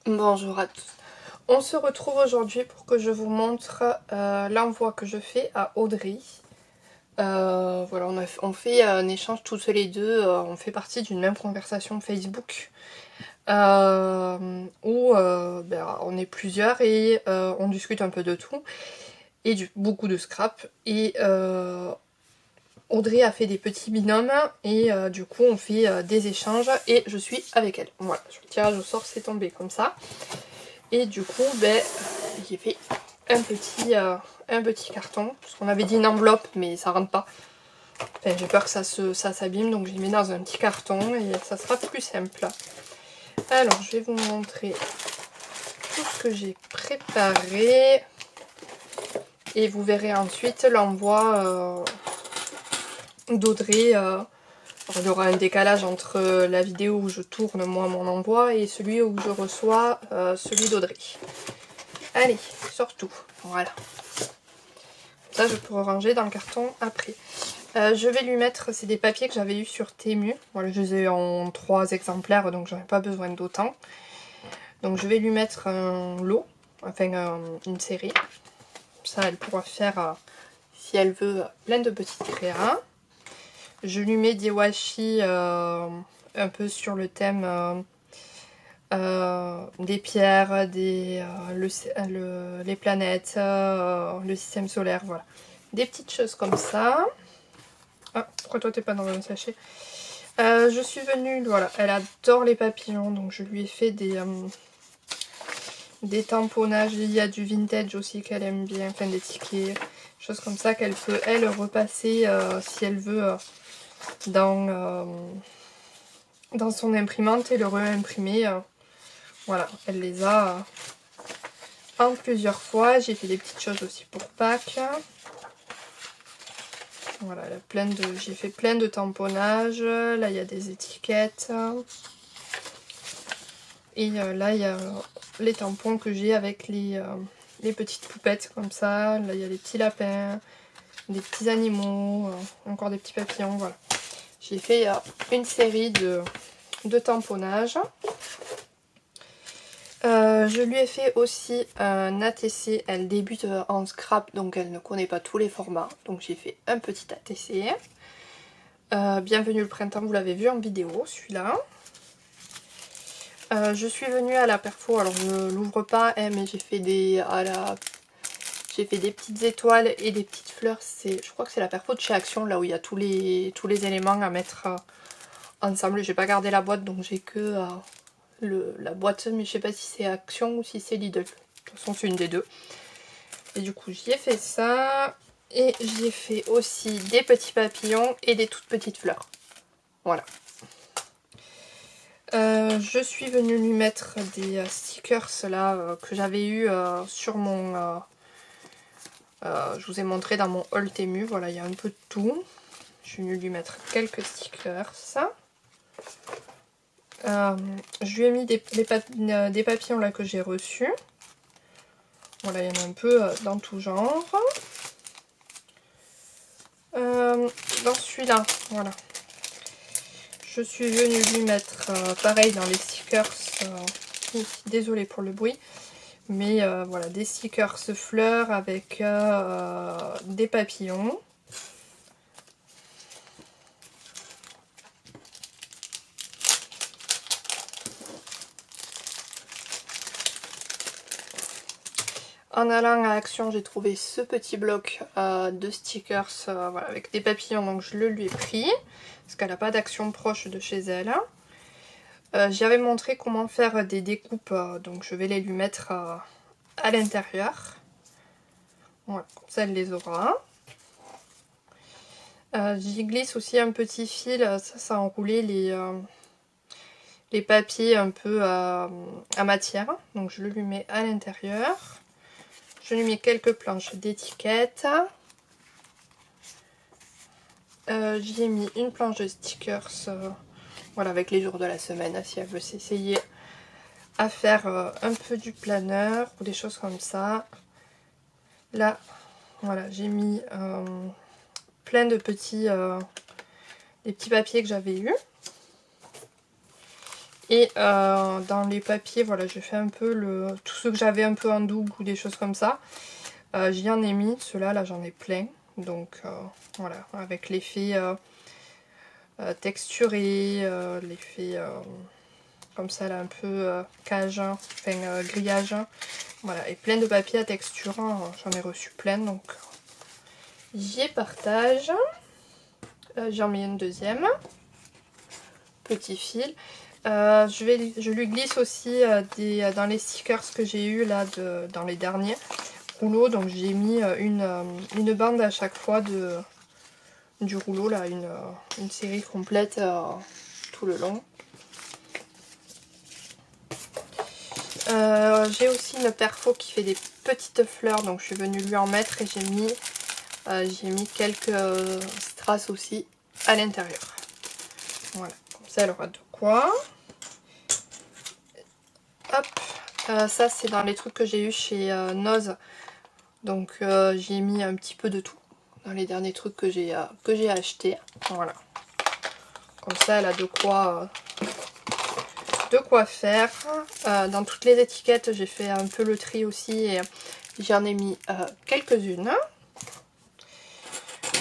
Bonjour à tous. On se retrouve aujourd'hui pour que je vous montre l'envoi que je fais à Audrey. Voilà, on fait un échange toutes les deux, on fait partie d'une même conversation Facebook où on est plusieurs et on discute un peu de tout et beaucoup de scrap. Et Audrey a fait des petits binômes et du coup on fait des échanges et je suis avec elle. Voilà, le tirage au sort c'est tombé comme ça. Et du coup, j'ai fait un petit carton, parce qu'on avait dit une enveloppe, mais ça rentre pas. Enfin, j'ai peur que ça s'abîme, donc je les mets dans un petit carton et ça sera plus simple. Alors, je vais vous montrer tout ce que j'ai préparé. Et vous verrez ensuite l'envoi d'Audrey. Il y aura un décalage entre la vidéo où je tourne moi mon envoi et celui où je reçois celui d'Audrey. Allez, surtout, voilà. Ça, je pourrai ranger dans le carton après. Je vais lui mettre, c'est des papiers que j'avais eu sur Temu. Voilà, je les ai en 3 exemplaires, donc j'en ai pas besoin d'autant. Donc je vais lui mettre un lot, enfin une série. Ça, elle pourra faire, si elle veut, plein de petits crayons. Je lui mets des washi un peu sur le thème des pierres, les planètes, le système solaire, voilà. Des petites choses comme ça. Ah, pourquoi toi t'es pas dans un sachet? Je suis venue, voilà, elle adore les papillons, donc je lui ai fait des tamponnages. Il y a du vintage aussi qu'elle aime bien, enfin des tickets, choses comme ça qu'elle peut, elle, repasser si elle veut dans son imprimante et le réimprimer. Voilà, elle les a en plusieurs fois. J'ai fait des petites choses aussi pour Pâques. Voilà, j'ai fait plein de tamponnages. Là, il y a des étiquettes. Et là, il y a les tampons que j'ai avec les petites poupettes comme ça. Là, il y a les petits lapins, des petits animaux, encore des petits papillons. Voilà. J'ai fait une série de tamponnages. Je lui ai fait aussi un ATC. Elle débute en scrap, donc elle ne connaît pas tous les formats. Donc j'ai fait un petit ATC. Bienvenue le printemps, vous l'avez vu en vidéo, celui-là. Je suis venue à la perfo, alors je ne l'ouvre pas, mais j'ai fait des petites étoiles et des petites fleurs. Je crois que c'est la perfo de chez Action, là où il y a tous les éléments à mettre ensemble. J'ai pas gardé la boîte, donc j'ai que la boîte, mais je sais pas si c'est Action ou si c'est Lidl. De toute façon, c'est une des deux. Et du coup, j'y ai fait ça. Et j'y ai fait aussi des petits papillons et des toutes petites fleurs. Voilà. Je suis venue lui mettre des stickers là que j'avais eu sur mon... je vous ai montré dans mon haul Temu. Voilà, il y a un peu de tout. Je suis venue lui mettre quelques stickers. Je lui ai mis des papillons là que j'ai reçus. Voilà, il y en a un peu dans tout genre. Dans celui-là, voilà. Je suis venue lui mettre, pareil, dans les stickers, désolée pour le bruit, mais voilà, des stickers fleurs avec des papillons. En allant à Action, j'ai trouvé ce petit bloc de stickers voilà, avec des papillons, donc je le lui ai pris, parce qu'elle n'a pas d'Action proche de chez elle. J'avais montré comment faire des découpes, donc je vais les lui mettre à l'intérieur. Voilà, comme ça elle les aura. J'y glisse aussi un petit fil, ça a enroulé les papiers un peu à matière, donc je le lui mets à l'intérieur. Je lui mets quelques planches d'étiquettes. J'y ai mis une planche de stickers, voilà, avec les jours de la semaine, si elle veut s'essayer à faire un peu du planeur ou des choses comme ça. Là, voilà, j'ai mis plein de des petits papiers que j'avais eu. Et dans les papiers, voilà, j'ai fait un peu tout ce que j'avais un peu en double ou des choses comme ça. J'y en ai mis, ceux-là, là, j'en ai plein. Donc voilà, avec l'effet texturé, l'effet comme ça, là, un peu cage, enfin grillage. Voilà, et plein de papiers à texture, hein. J'en ai reçu plein, donc j'y partage. J'en mets une deuxième. Petit fil. Je lui glisse aussi dans les stickers que j'ai eu là dans les derniers rouleaux. Donc j'ai mis une bande à chaque fois du rouleau, là, une série complète tout le long. J'ai aussi une perfo qui fait des petites fleurs, donc je suis venue lui en mettre et j'ai mis quelques strass aussi à l'intérieur. Voilà, comme ça elle aura de quoi. Hop, ça c'est dans les trucs que j'ai eu chez Noz, donc j'ai mis un petit peu de tout dans les derniers trucs que j'ai acheté. Voilà, comme ça elle a de quoi faire. Dans toutes les étiquettes j'ai fait un peu le tri aussi et j'en ai mis quelques-unes.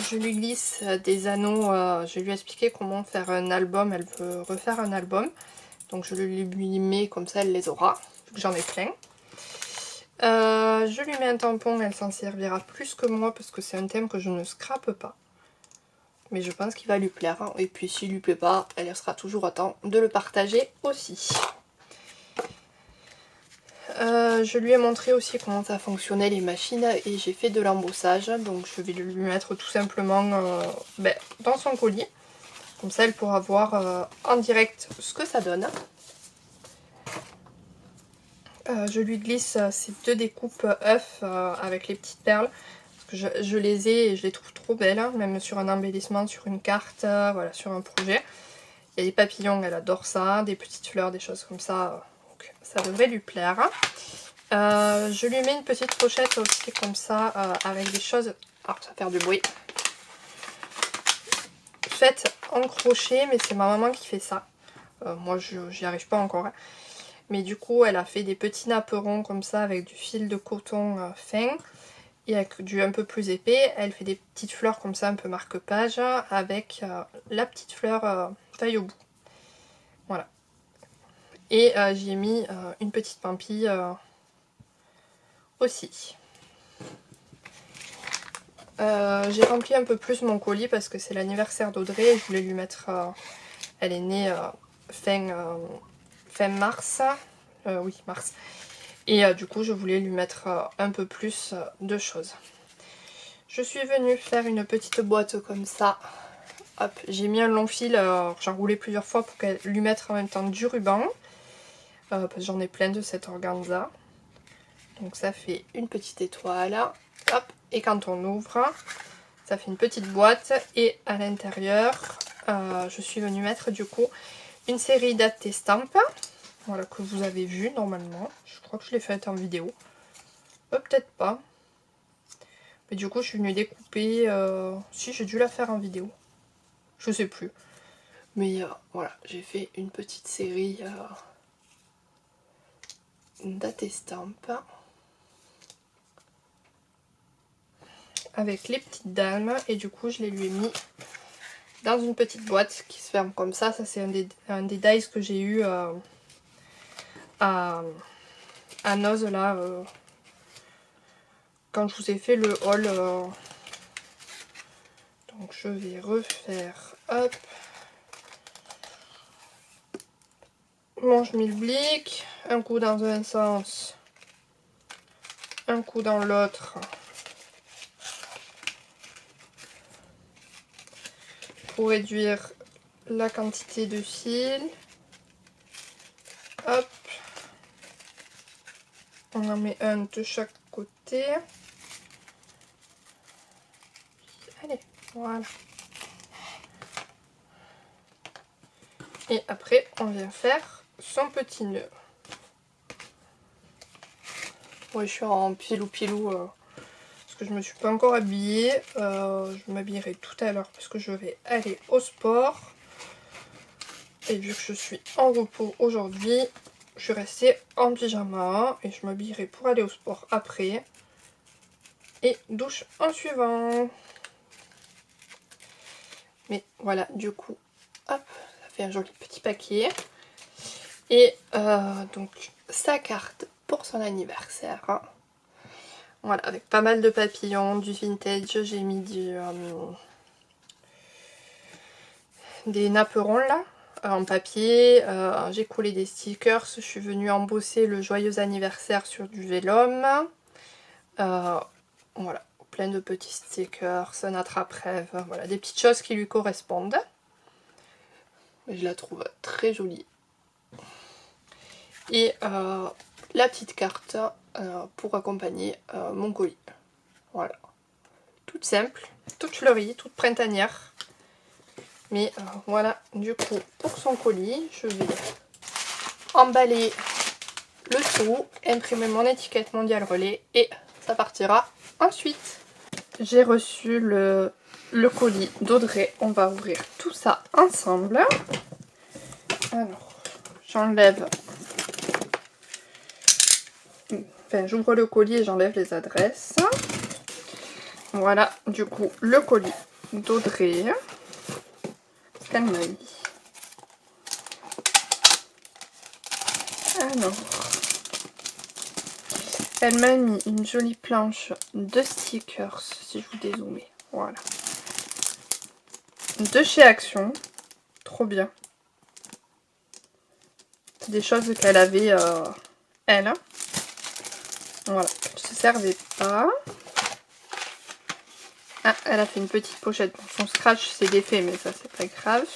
Je lui glisse des anneaux, je lui ai expliqué comment faire un album, elle veut refaire un album. Donc je lui mets comme ça elle les aura, vu que j'en ai plein. Je lui mets un tampon, elle s'en servira plus que moi parce que c'est un thème que je ne scrape pas. Mais je pense qu'il va lui plaire, hein. Et puis s'il lui plaît pas, elle sera toujours à temps de le partager aussi. Je lui ai montré aussi comment ça fonctionnait les machines et j'ai fait de l'embossage. Donc je vais lui mettre tout simplement dans son colis. Comme ça elle pourra voir en direct ce que ça donne. Je lui glisse ces deux découpes œufs avec les petites perles. Parce que je les ai et je les trouve trop belles, hein, même sur un embellissement, sur une carte, voilà, sur un projet. Il y a des papillons, elle adore ça, des petites fleurs, des choses comme ça. Donc ça devrait lui plaire. Je lui mets une petite pochette aussi comme ça avec des choses... Alors ça va faire du bruit. Faites en crochet, mais c'est ma maman qui fait ça. Moi j'y arrive pas encore. Hein. Mais du coup elle a fait des petits napperons comme ça avec du fil de coton fin. Et avec du un peu plus épais, elle fait des petites fleurs comme ça un peu marque-page avec la petite fleur taille au bout. Voilà. Et j'y ai mis une petite pampille aussi. J'ai rempli un peu plus mon colis parce que c'est l'anniversaire d'Audrey et je voulais lui mettre... elle est née fin mars. Oui, mars. Et du coup, je voulais lui mettre un peu plus de choses. Je suis venue faire une petite boîte comme ça. Hop, j'ai mis un long fil, j'en roulais plusieurs fois pour lui mettre en même temps du ruban. Parce que j'en ai plein de cet organza. Donc ça fait une petite étoile. Hop, et quand on ouvre, ça fait une petite boîte. Et à l'intérieur, je suis venue mettre du coup une série d'attestampes. Voilà, que vous avez vu normalement. Je crois que je l'ai faite en vidéo. Peut-être pas. Mais du coup, je suis venue découper. Si, j'ai dû la faire en vidéo. Je sais plus. Mais voilà, j'ai fait une petite série d'attestampes. Avec les petites dames. Et du coup, je les lui ai mis dans une petite boîte qui se ferme comme ça. Ça, c'est un des dies que j'ai eu à Noz là. Quand je vous ai fait le haul. Donc je vais refaire. Hop. Mon schmilblick. Un coup dans un sens. Un coup dans l'autre. Pour réduire la quantité de fil. Hop. On en met un de chaque côté. Allez, voilà. Et après, on vient faire son petit nœud. Oui, je suis en pilou-pilou parce que je me suis pas encore habillée. Je m'habillerai tout à l'heure parce que je vais aller au sport. Et vu que je suis en repos aujourd'hui, je suis restée en pyjama et je m'habillerai pour aller au sport après. Et douche en suivant. Mais voilà, du coup, hop, ça fait un joli petit paquet. Et donc, sa carte pour son anniversaire. Voilà, avec pas mal de papillons, du vintage. J'ai mis des napperons là, en papier. J'ai collé des stickers. Je suis venue embosser le joyeux anniversaire sur du vélum. Voilà, plein de petits stickers, un attrape-rêve. Voilà, des petites choses qui lui correspondent. Je la trouve très jolie. Et la petite carte pour accompagner mon colis. Voilà. Toute simple, toute fleurie, toute printanière. Mais voilà, du coup, pour son colis, je vais emballer le tout, imprimer mon étiquette mondial relais et ça partira ensuite. J'ai reçu le colis d'Audrey. On va ouvrir tout ça ensemble. Alors, j'enlève... Enfin, j'ouvre le colis et j'enlève les adresses. Voilà, du coup, le colis d'Audrey. Ce qu'elle m'a mis. Alors, elle m'a mis une jolie planche de stickers, si je vous dézoome. Voilà. De chez Action. Trop bien. C'est des choses qu'elle avait, elle. Voilà, elle se servait pas. Ah, elle a fait une petite pochette. Bon, son scratch c'est défait, mais ça c'est pas grave.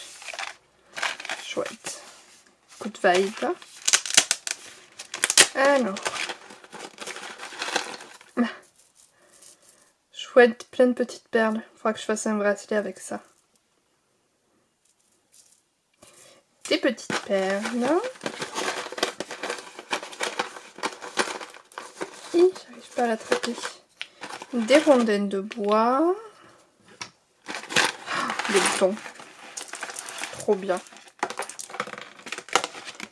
Chouette. Good vibe. Alors. Chouette, plein de petites perles. Faudra que je fasse un bracelet avec ça. Des petites perles. J'arrive pas à l'attraper. Des rondelles de bois. Des boutons. Trop bien.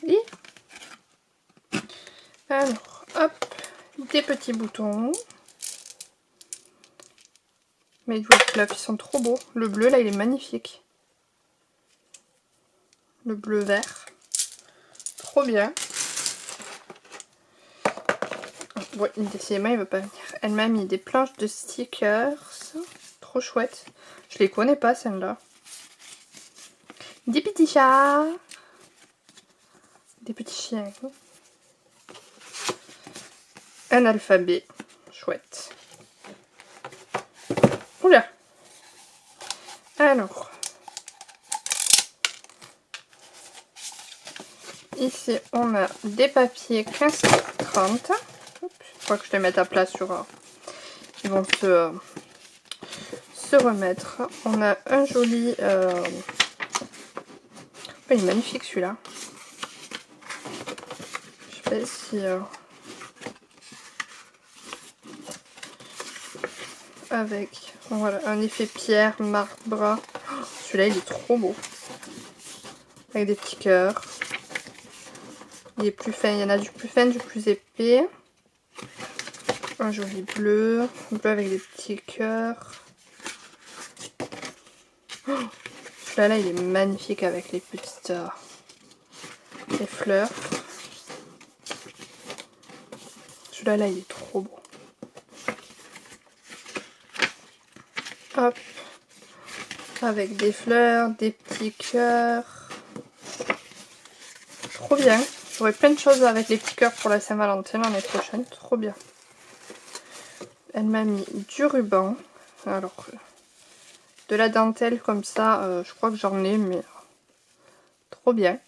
Et alors, hop, des petits boutons. Made with Love, ils sont trop beaux. Le bleu, là, il est magnifique. Le bleu vert. Trop bien. Ouais, décidément, il veut pas venir. Elle m'a mis des planches de stickers. Trop chouette. Je les connais pas, celles-là. Des petits chats. Des petits chiens. Un alphabet. Chouette. Oula. Alors. Ici, on a des papiers 15-30. Je crois que je les mette à plat sur... ils vont se remettre. On a un joli... oh, il est magnifique celui-là. Je sais pas si... avec voilà, un effet pierre, marbre. Oh, celui-là, il est trop beau. Avec des petits cœurs. Il est plus fin. Il y en a du plus fin, du plus épais. Un joli bleu. Bleu avec des petits cœurs. Oh, celui-là, il est magnifique avec les petites les fleurs. Celui-là, il est trop beau. Hop. Avec des fleurs, des petits cœurs. Trop bien. J'aurai plein de choses avec les petits cœurs pour la Saint-Valentin l'année prochaine. Trop bien. Elle m'a mis du ruban. Alors, de la dentelle comme ça, je crois que j'en ai, mais trop bien.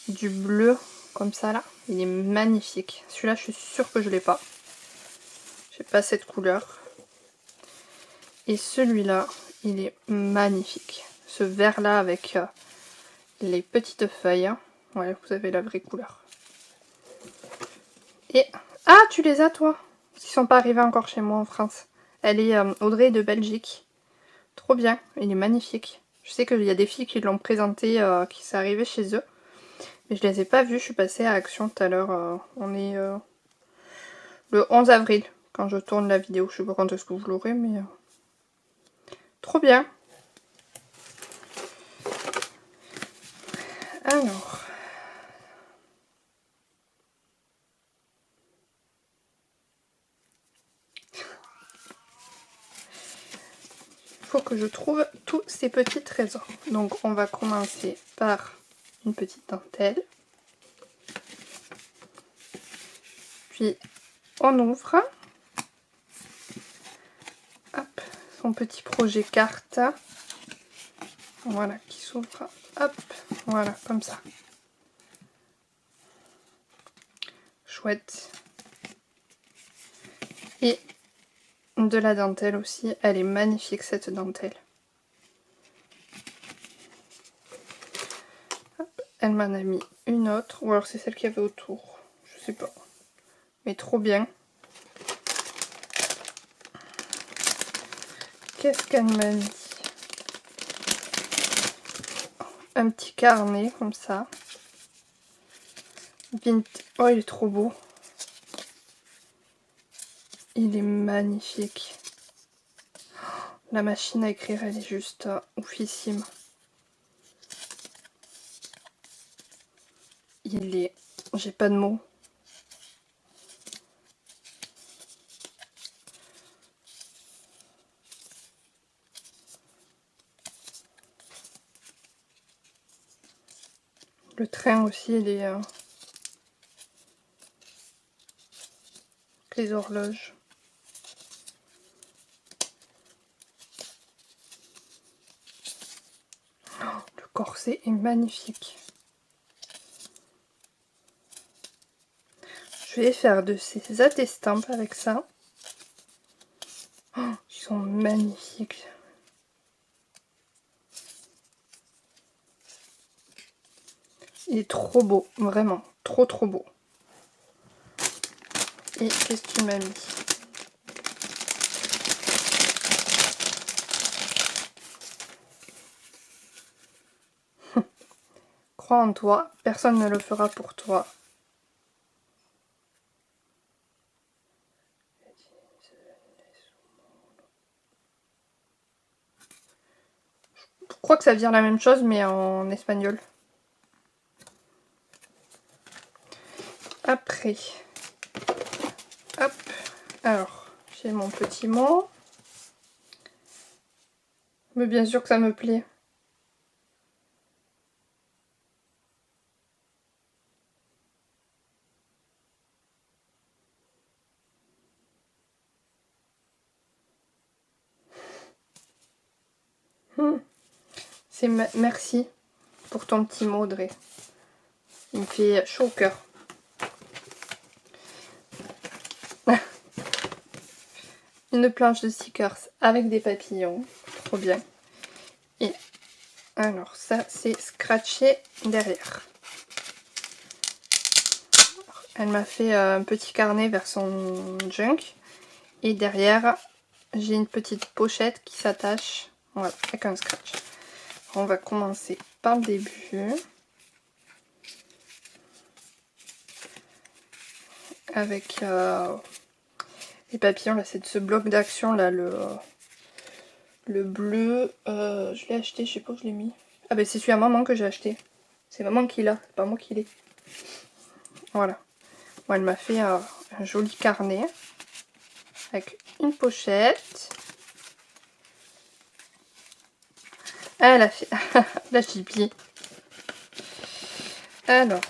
Du bleu comme ça là. Il est magnifique. Celui-là, je suis sûre que je l'ai pas. J'ai pas cette couleur. Et celui-là, il est magnifique. Ce vert là avec les petites feuilles. Ouais, vous avez la vraie couleur. Et... ah, tu les as toi? Ils sont pas arrivés encore chez moi en France. Elle est Audrey de Belgique. Trop bien, il est magnifique. Je sais qu'il y a des filles qui l'ont présenté, qui s'est arrivé chez eux. Mais je les ai pas vues, je suis passée à Action tout à l'heure. On est le 11 avril quand je tourne la vidéo. Je sais pas quand est-ce que vous l'aurez, mais trop bien. Alors, il faut que je trouve tous ces petits trésors. Donc on va commencer par une petite dentelle. Puis on ouvre. Hop, son petit projet carte. Voilà, qui s'ouvre. Hop, voilà, comme ça. Chouette. Et de la dentelle aussi. Elle est magnifique cette dentelle. Hop, elle m'en a mis une autre. Ou alors c'est celle qu'il y avait autour. Je sais pas. Mais trop bien. Qu'est-ce qu'elle m'a mis? Un petit carnet comme ça. Oh, il est trop beau. Il est magnifique. La machine à écrire, elle est juste oufissime. Il est... J'ai pas de mots. Le train aussi, il est... les horloges. Oh, le corset est magnifique. Je vais faire de ces attestampes avec ça. Oh, ils sont magnifiques. Il est trop beau, vraiment, trop trop beau. Et qu'est-ce que tu m'as mis? Crois en toi, personne ne le fera pour toi. Je crois que ça veut dire la même chose, mais en espagnol. Après, hop, alors, j'ai mon petit mot. Mais bien sûr que ça me plaît. C'est merci pour ton petit mot, Audrey. Il me fait chaud au cœur. Une planche de stickers avec des papillons. Trop bien. Et alors ça, c'est scratché derrière. Elle m'a fait un petit carnet vers son junk. Et derrière, j'ai une petite pochette qui s'attache. Voilà, avec un scratch. On va commencer par le début. Avec les papillons, là, c'est de ce bloc d'action, là, le bleu. Je l'ai acheté, je sais pas où je l'ai mis. Ah ben c'est celui à maman que j'ai acheté. C'est maman qui l'a, c'est pas moi qui l'ai. Voilà. Bon, elle m'a fait un joli carnet. Avec une pochette. Elle a fait la chippie. Alors.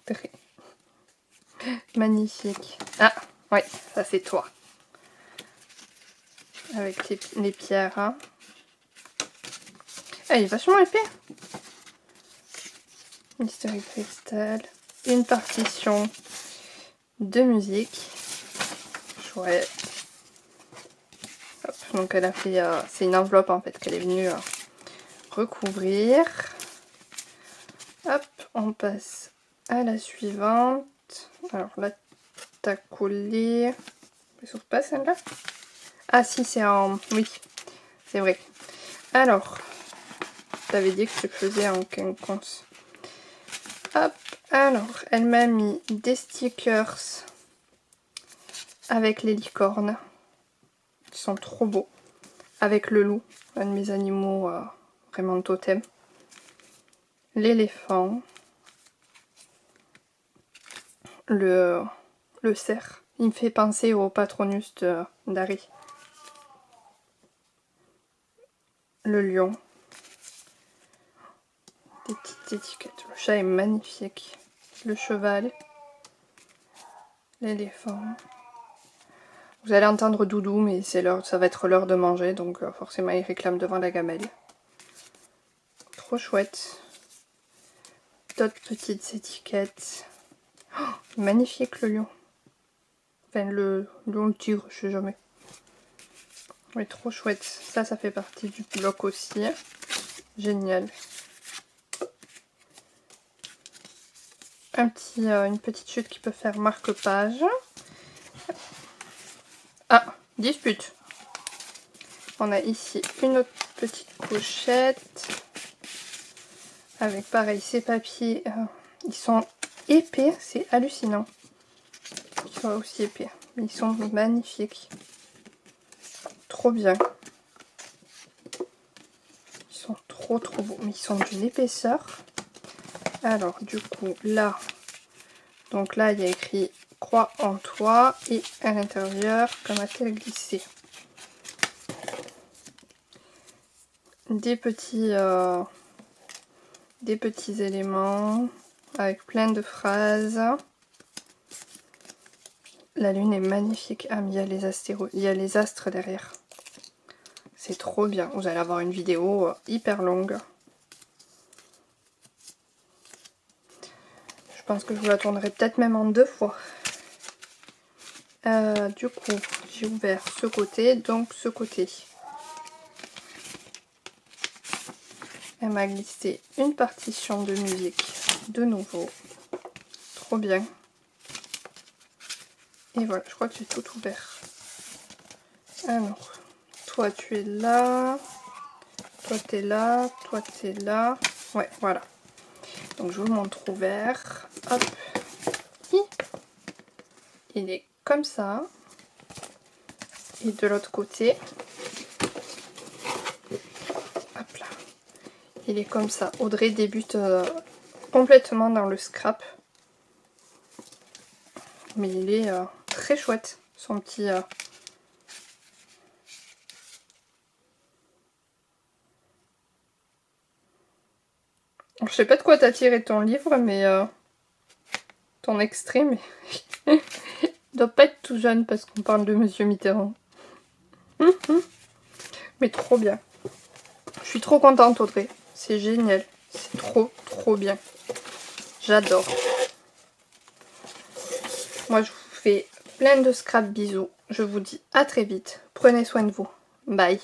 Très magnifique. Ah, oui, ça c'est toi. Avec les pierres. Hein. Ah, il est vachement épais. Mystery Crystal. Une partition de musique. Chouette. Hop, donc elle a fait... c'est une enveloppe en fait qu'elle est venue recouvrir. Hop, on passe à la suivante. Alors là, t'as collé... Elle s'ouvre pas celle-là? Ah si, c'est en... Oui, c'est vrai. Alors, je t'avais dit que je faisais en quinconce. Hop, alors, elle m'a mis des stickers avec les licornes. Qui sont trop beaux. Avec le loup, un de mes animaux vraiment totem. L'éléphant. Le cerf. Il me fait penser au Patronus d'Harry. Le lion. Des petites étiquettes. Le chat est magnifique. Le cheval. L'éléphant. Vous allez entendre Doudou, mais c'est l'heure, ça va être l'heure de manger, donc forcément il réclame devant la gamelle. Trop chouette. D'autres petites étiquettes. Oh, magnifique le lion. Enfin le lion, le tigre, je sais jamais. Oui, trop chouette. Ça fait partie du bloc aussi. Génial. Une petite chute qui peut faire marque-page. Ah, dispute. On a ici une autre petite pochette. Avec pareil, ces papiers. Ils sont épais, c'est hallucinant. Ils sont aussi épais. Mais ils sont magnifiques. Trop bien. Ils sont trop beaux. Mais ils sont d'une épaisseur. Alors, du coup, là. Donc là, il y a écrit croix en toit. Et à l'intérieur, comme a-t-elle glissé. Des petits éléments. Avec plein de phrases. La lune est magnifique. Ah, mais il y a les astres derrière. C'est trop bien. Vous allez avoir une vidéo hyper longue. Je pense que je vous la tournerai peut-être même en 2 fois. Du coup, j'ai ouvert ce côté, donc ce côté. Elle m'a glissé une partition de musique de nouveau. Trop bien. Et voilà, je crois que j'ai tout ouvert. Alors, toi tu es là. Toi t'es là. Toi t'es là. Ouais, voilà. Donc je vous montre ouvert. Hop. Il est comme ça. Et de l'autre côté. Hop là. Il est comme ça. Audrey débute complètement dans le scrap. Mais il est très chouette. Son petit... Je sais pas de quoi t'as tiré ton livre, mais... ton extrait, mais... il doit pas être tout jeune parce qu'on parle de Monsieur Mitterrand. Mais trop bien. Je suis trop contente, Audrey. C'est génial. C'est trop bien. J'adore. Moi, je vous fais plein de scrap bisous. Je vous dis à très vite. Prenez soin de vous. Bye.